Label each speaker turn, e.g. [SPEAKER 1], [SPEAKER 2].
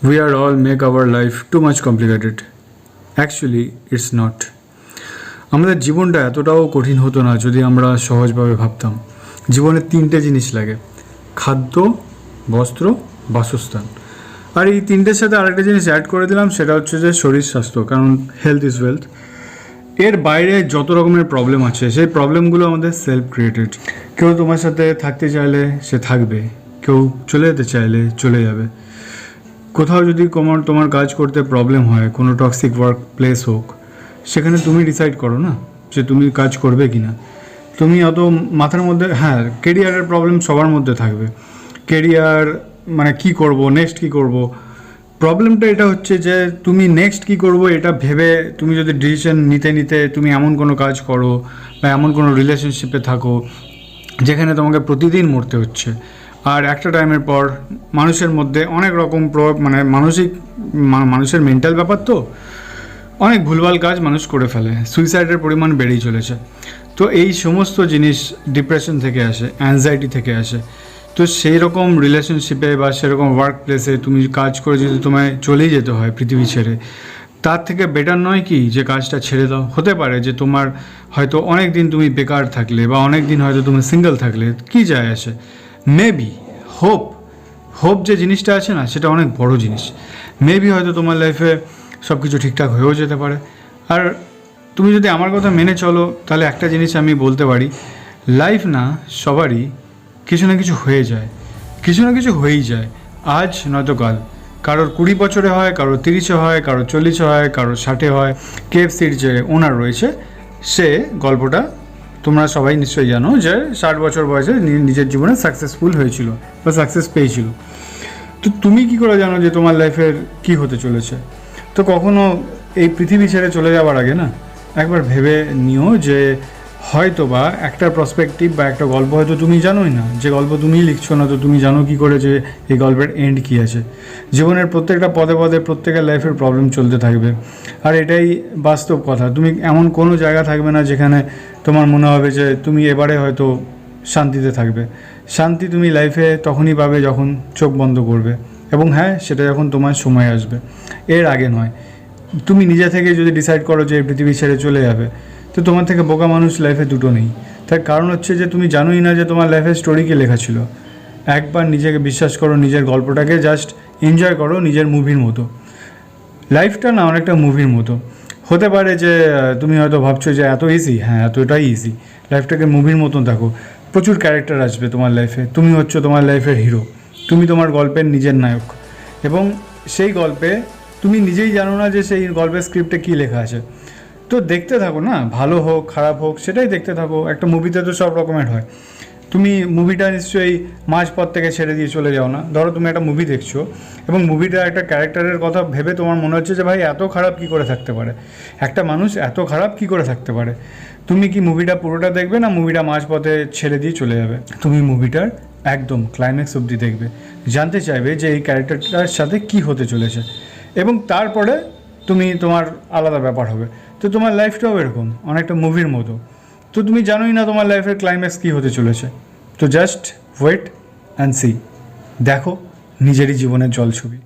[SPEAKER 1] We are all make our life too much complicated. Actually, it's not. আমাদের জীবনটা এতটাও কঠিন হতো না যদি আমরা সহজভাবে ভাবতাম। জীবনে তিনটে জিনিস লাগে: খাদ্য, বস্ত্র, বাসস্থান। আর এই তিনটের সাথে আরেকটা জিনিস অ্যাড করে দিলাম, সেটা হচ্ছে যে শরীর স্বাস্থ্য, কারণ হেলথ ইজ ওয়েলথ। এর বাইরে যত রকমের প্রবলেম আছে, সেই প্রবলেমগুলো আমাদের সেলফ ক্রিয়েটেড। কেউ তোমার সাথে থাকতে চাইলে সে থাকবে, কেউ চলে যেতে চাইলে চলে যাবে। কোথাও যদি তোমার কাজ করতে প্রবলেম হয়, কোনো টক্সিক ওয়ার্ক প্লেস হোক, সেখানে তুমি ডিসাইড করো না যে তুমি কাজ করবে কি না। তুমি অত মাথার মধ্যে, হ্যাঁ, কেরিয়ারের প্রবলেম সবার মধ্যে থাকবে। কেরিয়ার মানে কি করব, নেক্সট কি করব। প্রবলেমটা এটা হচ্ছে যে তুমি নেক্সট কি করব এটা ভেবে তুমি যদি ডিসিশন নিতে তুমি এমন কোনো কাজ করো বা এমন কোনো রিলেশনশিপে থাকো যেখানে তোমাকে প্রতিদিন মরতে হচ্ছে। আর একটা টাইমের পর মানুষের মধ্যে অনেক রকম মানে মানুষের মেন্টাল ব্যাপার, তো অনেক ভুলভাল কাজ মানুষ করে ফেলে, সুইসাইডের পরিমাণ বেড়েই চলেছে। তো এই সমস্ত জিনিস ডিপ্রেশন থেকে আসে, অ্যাংজাইটি থেকে আসে। তো সেই রকম রিলেশনশিপে বা সেরকম ওয়ার্ক প্লেসে তুমি কাজ করে যদি তোমায় চলেই যেতে হয় পৃথিবী ছেড়ে, তার থেকে বেটার নয় কি যে কাজটা ছেড়ে দাও। হতে পারে যে তোমার হয়তো অনেক দিন তুমি বেকার থাকলে বা অনেক দিন হয়তো তুমি সিঙ্গেল থাকলে, কি যায় আসে। মেবি হোপ যে জিনিসটা আছে না, সেটা অনেক বড় জিনিস। মেবি হয়তো তোমার লাইফে সব কিছু ঠিকঠাক হয়েও যেতে পারে। আর তুমি যদি আমার কথা মেনে চলো, তাহলে একটা জিনিস আমি বলতে পারি, লাইফ না সবারই কিছু না কিছু হয়ে যায়, কিছু না কিছু হয়েই যায়, আজ নয়তো কাল। কারোর 20 বছরে হয়, কারোর 30-এ হয়, কারোর 40-এ হয়, কারোর 60-এ হয়। KFCর যে ওনার রয়েছে, সে গল্পটা তোমরা সবাই নিশ্চয়ই জানো, যে 60 বছর বয়সে নিজের জীবনে সাকসেসফুল হয়েছিল বা সাকসেস পেয়েছিল। তো তুমি কি করে জানো যে তোমার লাইফের কি হতে চলেছে? তো কখনো এই পৃথিবী ছেড়ে চলে যাওয়ার আগে না, একবার ভেবে নিও যে হয়তো বা একটা প্রসপেক্টিভ বা একটা গল্প হয়তো তুমি জানোই না, যে গল্প তুমি লিখছো না, তো তুমি জানো কি করে যে এই গল্পের এন্ড কী আছে। জীবনের প্রত্যেকটা পদে পদে প্রত্যেকের লাইফের প্রবলেম চলতে থাকবে, আর এটাই বাস্তব কথা। তুমি এমন কোনো জায়গা থাকবে না যেখানে তোমার মনে হবে যে তুমি এবারে হয়তো শান্তিতে থাকবে। শান্তি তুমি লাইফে তখনই পাবে যখন চোখ বন্ধ করবে, এবং হ্যাঁ, সেটা যখন তোমার সময় আসবে, এর আগে নয়। তুমি নিজে থেকে যদি ডিসাইড করো যে পৃথিবী ছেড়ে চলে যাবে, তো তোমার থেকে বোকা মানুষ লাইফে দুটো নেই। তার কারণ হচ্ছে যে তুমি জানোই না যে তোমার লাইফের স্টোরি কী লেখা ছিল। একবার নিজেকে বিশ্বাস করো, নিজের গল্পটাকে জাস্ট এনজয় করো নিজের মুভির মতো। লাইফটা না অনেকটা মুভির মতো। হতে পারে যে তুমি হয়তো ভাবছো যে এত ইজি, হ্যাঁ, এতটাই ইজি। লাইফটাকে মুভির মতন দেখো, প্রচুর ক্যারেক্টার আসবে তোমার লাইফে, তুমি হচ্ছে তোমার লাইফের হিরো, তুমি তোমার গল্পের নিজের নায়ক। এবং সেই গল্পে তুমি নিজেই জানো না যে সেই গল্পের স্ক্রিপ্টে কী লেখা আছে। তো দেখতে থাকো না, ভালো হোক খারাপ হোক সেটাই দেখতে থাকো। একটা মুভিতে তো সব রকমের হয়। তুমি মুভিটা নিশ্চয়ই মাঝপথ থেকে ছেড়ে দিয়ে চলে যাও না। ধরো তুমি একটা মুভি দেখছো এবং মুভিটা একটা ক্যারেক্টারের কথা ভেবে তোমার মনে হচ্ছে যে ভাই এত খারাপ কী করে থাকতে পারে, একটা মানুষ এত খারাপ কী করে থাকতে পারে। তুমি কি মুভিটা পুরোটা দেখবে, না মুভিটা মাঝপথে ছেড়ে দিয়ে চলে যাবে? তুমি মুভিটার একদম ক্লাইম্যাক্স অবধি দেখবে, জানতে চাইবে যে এই ক্যারেক্টারটার সাথে কী হতে চলেছে, এবং তারপরে তুমি তোমার আলাদা ব্যাপার হবে। তো তোমার লাইফটাও এরকম অনেকটা মুভির মতো। তো তুমি জানোই না তোমার লাইফের ক্লাইম্যাক্স কী হতে চলেছে। তো জাস্ট ওয়েট অ্যান্ড সি, দেখো নিজেরই জীবনের জলছবি।